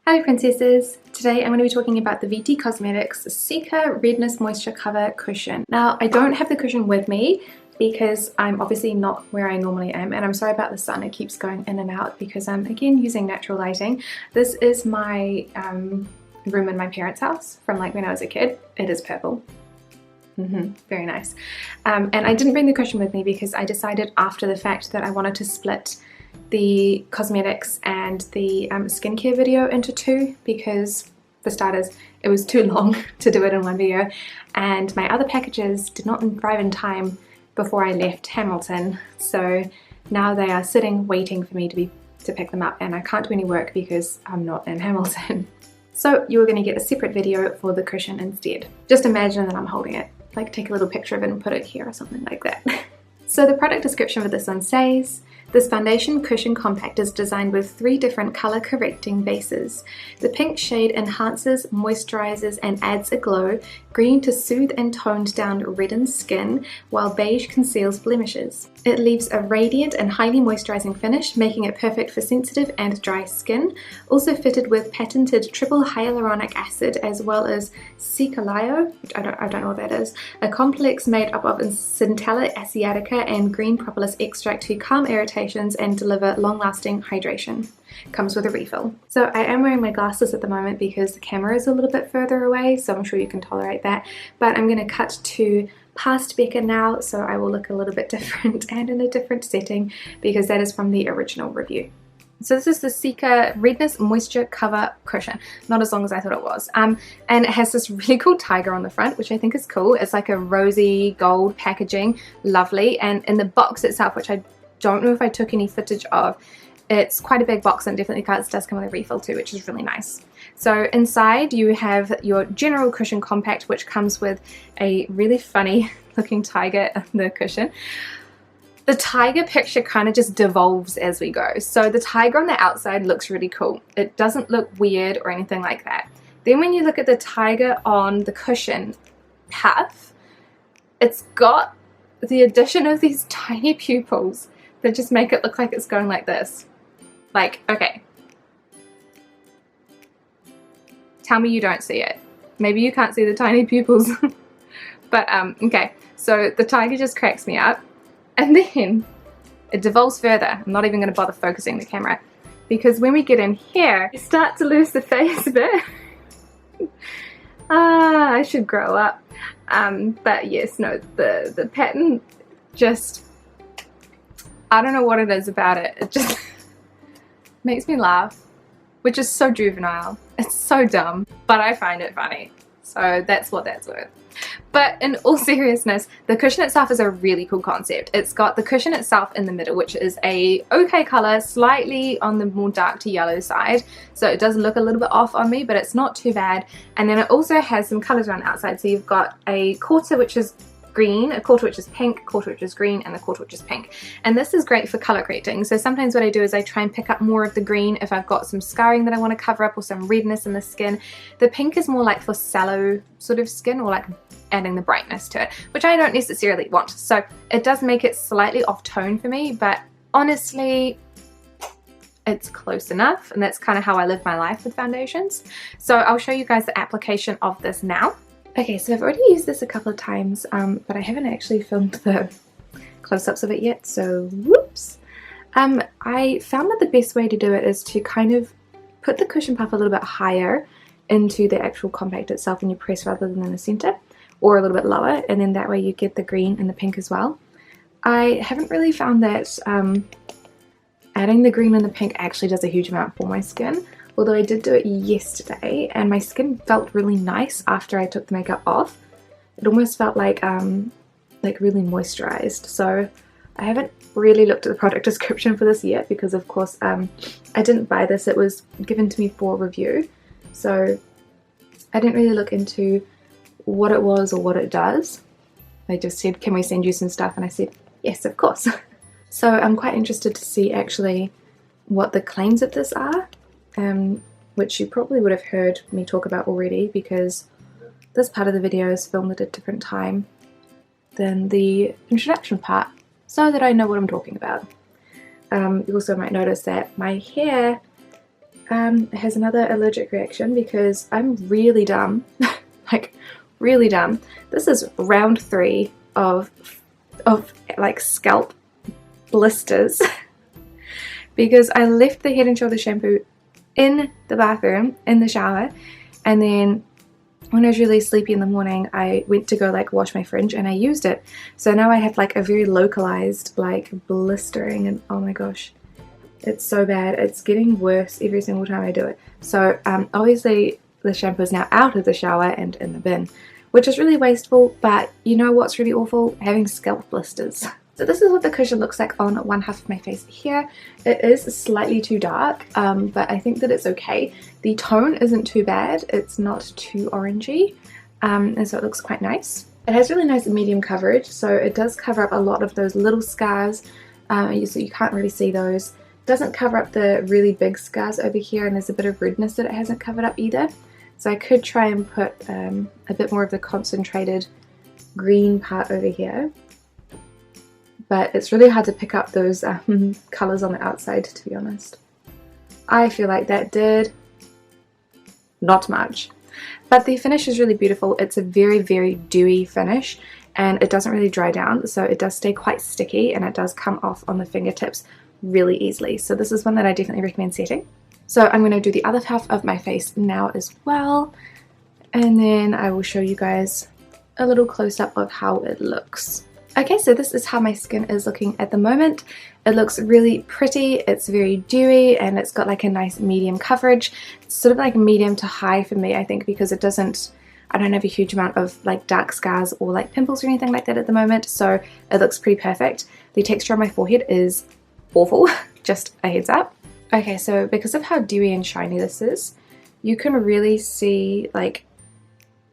Hello princesses! Today I'm going to be talking about the VT Cosmetics Cica Redness Moisture Cover Cushion. Now I don't have the cushion with me because I'm obviously not where I normally am, and I'm sorry about the sun, it keeps going in and out because I'm again using natural lighting. This is my room in my parents' house from like when I was a kid. It is purple. Very nice. And I didn't bring the cushion with me because I decided after the fact that I wanted to split the cosmetics and the skincare video into two, because for starters it was too long to do it in one video, and my other packages did not arrive in time before I left Hamilton, so now they are sitting waiting for me to pick them up, and I can't do any work because I'm not in Hamilton. So you're going to get a separate video for the cushion instead. Just imagine that I'm holding it, like take a little picture of it and put it here or something like that. So the product description for this one says, this foundation cushion compact is designed with 3 different color correcting bases. The pink shade enhances, moisturizes and adds a glow, green to soothe and toned down reddened skin, while beige conceals blemishes. It leaves a radiant and highly moisturizing finish, making it perfect for sensitive and dry skin. Also fitted with patented triple hyaluronic acid as well as Cica, which I don't know what that is, a complex made up of Centella asiatica and green propolis extract to calm irritations and deliver long-lasting hydration. Comes with a refill. So I am wearing my glasses at the moment because the camera is a little bit further away, so I'm sure you can tolerate that. But I'm going to cut to past Becca now, so I will look a little bit different and in a different setting because that is from the original review. So this is the Cica Redness Moisture Cover Cushion. Not as long as I thought it was. And it has this really cool tiger on the front, which I think is cool. It's like a rosy gold packaging. Lovely. And in the box itself, which I don't know if I took any footage of, it's quite a big box and definitely does come with a refill too, which is really nice. So inside you have your general cushion compact, which comes with a really funny looking tiger in the cushion. The tiger picture kind of just devolves as we go. So the tiger on the outside looks really cool. It doesn't look weird or anything like that. Then when you look at the tiger on the cushion half, it's got the addition of these tiny pupils that just make it look like it's going like this. Like, okay. Tell me you don't see it. Maybe you can't see the tiny pupils. But, okay. So the tiger just cracks me up. And then it devolves further. I'm not even going to bother focusing the camera. Because when we get in here, you start to lose the face a bit. I should grow up. But yes, no, the pattern just, I don't know what it is about it. It just makes me laugh, which is so juvenile. It's so dumb, but I find it funny. So that's what that's worth. But in all seriousness, the cushion itself is a really cool concept. It's got the cushion itself in the middle, which is a okay color, slightly on the more dark to yellow side. So it does look a little bit off on me, but it's not too bad. And then it also has some colors around the outside. So you've got a quarter which is green, a quarter which is pink, a quarter which is green, and a quarter which is pink. And this is great for color correcting. So sometimes what I do is I try and pick up more of the green if I've got some scarring that I want to cover up or some redness in the skin. The pink is more like for sallow sort of skin, or like adding the brightness to it, which I don't necessarily want. So it does make it slightly off tone for me, but honestly it's close enough, and that's kind of how I live my life with foundations. So I'll show you guys the application of this now. Okay, so I've already used this a couple of times, but I haven't actually filmed the close-ups of it yet, so whoops. I found that the best way to do it is to kind of put the cushion puff a little bit higher into the actual compact itself when you press rather than in the center, or a little bit lower, and then that way you get the green and the pink as well. I haven't really found that adding the green and the pink actually does a huge amount for my skin. Although I did do it yesterday and my skin felt really nice after I took the makeup off. It almost felt like really moisturized. So I haven't really looked at the product description for this yet because of course I didn't buy this. It was given to me for review. So I didn't really look into what it was or what it does. They just said, can we send you some stuff? And I said, yes, of course. So I'm quite interested to see actually what the claims of this are. Which you probably would have heard me talk about already because this part of the video is filmed at a different time than the introduction part, so that I know what I'm talking about. You also might notice that my hair has another allergic reaction because I'm really dumb. Like really dumb. This is round 3 of like scalp blisters because I left the Head and Shoulders shampoo in the bathroom in the shower, and then when I was really sleepy in the morning I went to go like wash my fringe and I used it. So now I have like a very localized like blistering, and oh my gosh, it's so bad. It's getting worse every single time I do it. So obviously the shampoo is now out of the shower and in the bin, which is really wasteful, but you know what's really awful? Having scalp blisters. So this is what the cushion looks like on one half of my face here. It is slightly too dark, but I think that it's okay. The tone isn't too bad. It's not too orangey, and so it looks quite nice. It has really nice medium coverage, so it does cover up a lot of those little scars, so you can't really see those. It doesn't cover up the really big scars over here, and there's a bit of redness that it hasn't covered up either. So I could try and put a bit more of the concentrated green part over here. But it's really hard to pick up those colours on the outside, to be honest. I feel like that did not much. But the finish is really beautiful. It's a very, very dewy finish, and it doesn't really dry down, so it does stay quite sticky, and it does come off on the fingertips really easily. So this is one that I definitely recommend setting. So I'm going to do the other half of my face now as well, and then I will show you guys a little close-up of how it looks. Okay, so this is how my skin is looking at the moment. It looks really pretty, it's very dewy, and it's got like a nice medium coverage. It's sort of like medium to high for me, I think, because I don't have a huge amount of like dark scars or like pimples or anything like that at the moment, so it looks pretty perfect. The texture on my forehead is awful, just a heads up. Okay, so because of how dewy and shiny this is, you can really see like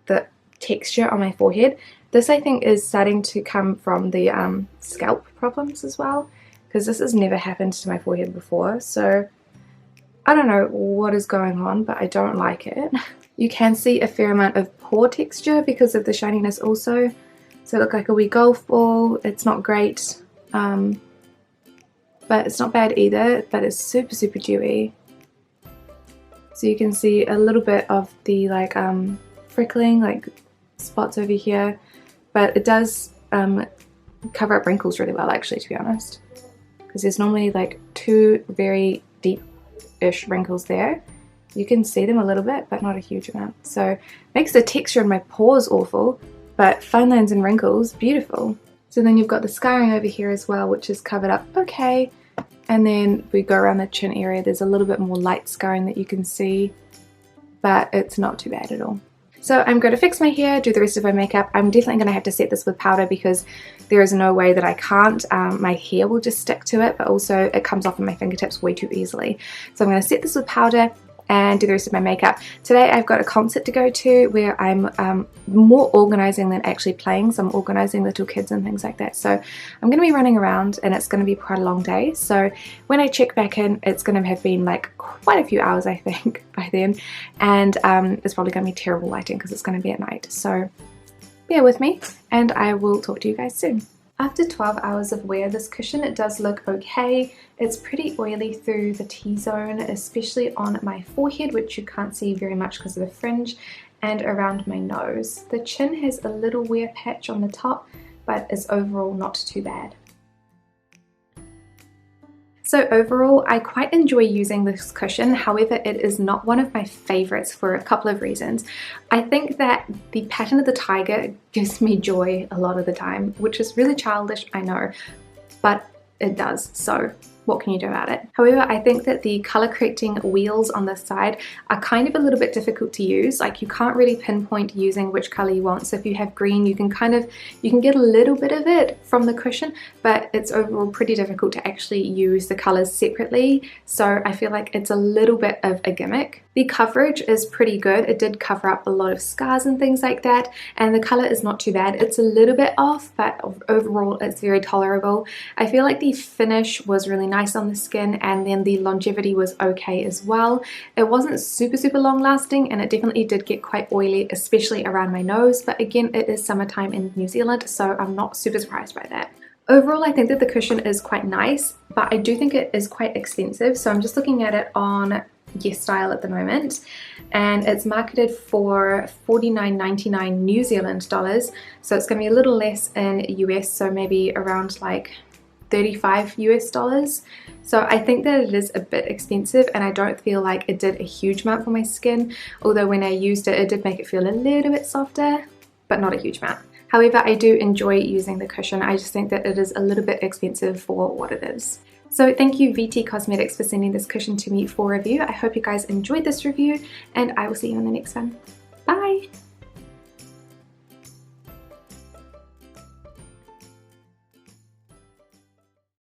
the texture on my forehead. This I think is starting to come from the scalp problems as well, because this has never happened to my forehead before, so I don't know what is going on, but I don't like it. You can see a fair amount of pore texture because of the shininess also, so it looks like a wee golf ball. It's not great, but it's not bad either, but it's super, super dewy. So you can see a little bit of the like freckling, like spots over here. But it does cover up wrinkles really well, actually, to be honest, because there's normally like 2 very deep-ish wrinkles there. You can see them a little bit, but not a huge amount. So it makes the texture in my pores awful, but fine lines and wrinkles, beautiful. So then you've got the scarring over here as well, which is covered up okay. And then we go around the chin area, there's a little bit more light scarring that you can see, but it's not too bad at all. So I'm going to fix my hair, do the rest of my makeup. I'm definitely going to have to set this with powder because there is no way that I can't. My hair will just stick to it, but also it comes off on my fingertips way too easily. So I'm going to set this with powder and do the rest of my makeup. Today I've got a concert to go to where I'm more organizing than actually playing, so I'm organizing little kids and things like that. So I'm going to be running around and it's going to be quite a long day. So when I check back in, it's going to have been like quite a few hours, I think, by then, and it's probably going to be terrible lighting because it's going to be at night. So bear with me and I will talk to you guys soon. After 12 hours of wear, this cushion, it does look okay. It's pretty oily through the T-zone, especially on my forehead, which you can't see very much because of the fringe, and around my nose. The chin has a little wear patch on the top, but is overall not too bad. So overall, I quite enjoy using this cushion. However, it is not one of my favorites for a couple of reasons. I think that the pattern of the tiger gives me joy a lot of the time, which is really childish, I know, but it does. So what can you do about it? However, I think that the color correcting wheels on this side are kind of a little bit difficult to use. Like you can't really pinpoint using which color you want. So if you have green, you can get a little bit of it from the cushion, but it's overall pretty difficult to actually use the colors separately. So I feel like it's a little bit of a gimmick. The coverage is pretty good. It did cover up a lot of scars and things like that, and the color is not too bad. It's a little bit off, but overall it's very tolerable. I feel like the finish was really nice on the skin, and then the longevity was okay as well. It wasn't super long lasting, and it definitely did get quite oily, especially around my nose, but again, it is summertime in New Zealand, so I'm not super surprised by that. Overall, I think that the cushion is quite nice, but I do think it is quite expensive. So I'm just looking at it on YesStyle at the moment, and it's marketed for $49.99 New Zealand dollars, so it's going to be a little less in US, so maybe around like 35 US dollars. So I think that it is a bit expensive, and I don't feel like it did a huge amount for my skin, although when I used it, it did make it feel a little bit softer, but not a huge amount. However, I do enjoy using the cushion. I just think that it is a little bit expensive for what it is. So thank you VT Cosmetics for sending this cushion to me for review. I hope you guys enjoyed this review, and I will see you in the next one. Bye!